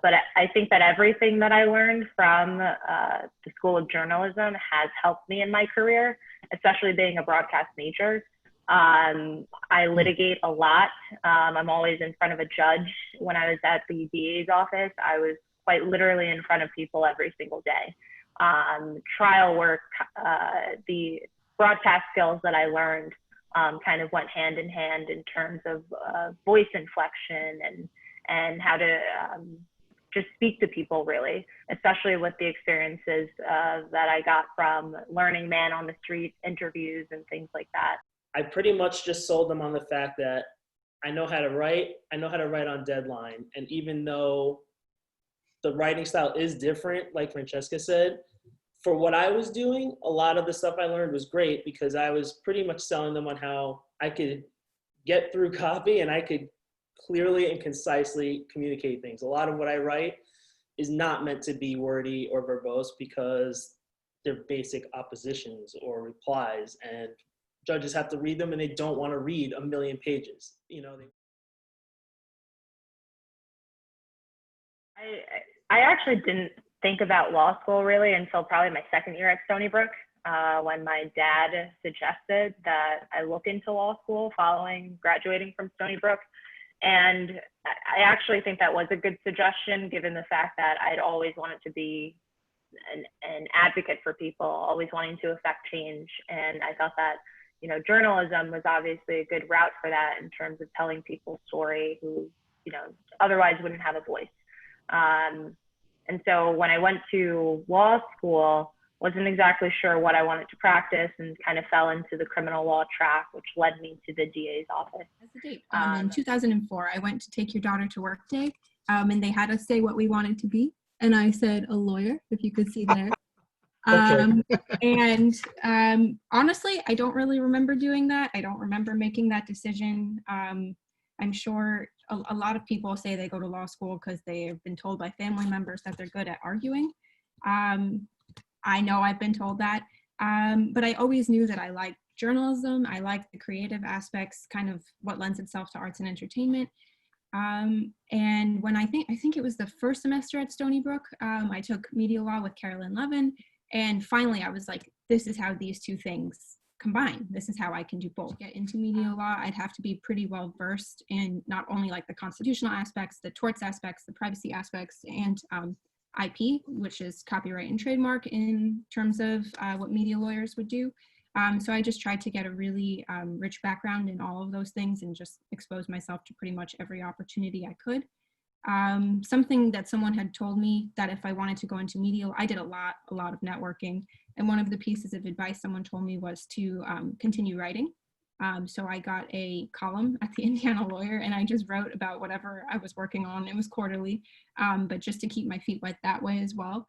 But I think that everything that I learned from the School of Journalism has helped me in my career, especially being a broadcast major. I litigate a lot. I'm always in front of a judge. When I was at the DA's office, I was quite literally in front of people every single day. Trial work, the broadcast skills that I learned kind of went hand in hand in terms of voice inflection and how to just speak to people, really, especially with the experiences that I got from learning man on the street interviews and things like that. I pretty much just sold them on the fact that I know how to write. I know how to write on deadline. And even though the writing style is different, like Francesca said, for what I was doing, a lot of the stuff I learned was great because I was pretty much selling them on how I could get through copy and I could clearly and concisely communicate things. A lot of what I write is not meant to be wordy or verbose because they're basic oppositions or replies, and judges have to read them and they don't want to read a million pages. You know, I actually didn't think about law school really until probably my second year at Stony Brook, when my dad suggested that I look into law school following graduating from Stony Brook. And I actually think that was a good suggestion, given the fact that I'd always wanted to be an advocate for people, always wanting to affect change. And I thought that, you know, journalism was obviously a good route for that in terms of telling people's story who, you know, otherwise wouldn't have a voice. And so when I went to law school, wasn't exactly sure what I wanted to practice and kind of fell into the criminal law track, which led me to the DA's office. As a date. In 2004, I went to take your daughter to work day, and they had us say what we wanted to be. And I said, a lawyer, if you could see there. And honestly, I don't really remember doing that. I don't remember making that decision. I'm sure a lot of people say they go to law school because they have been told by family members that they're good at arguing. I know I've been told that, but I always knew that I liked journalism. I liked the creative aspects, kind of what lends itself to arts and entertainment. And when I think it was the first semester at Stony Brook, I took media law with Carolyn Levin. And finally, I was like, this is how these two things combine. This is how I can do both. To get into media law, I'd have to be pretty well versed in not only like the constitutional aspects, the torts aspects, the privacy aspects, and IP, which is copyright and trademark in terms of what media lawyers would do. So I just tried to get a really rich background in all of those things and just expose myself to pretty much every opportunity I could. Something that someone had told me that if I wanted to go into media, I did a lot of networking. And one of the pieces of advice someone told me was to continue writing. So I got a column at the Indiana Lawyer and I just wrote about whatever I was working on. It was quarterly, but just to keep my feet wet that way as well.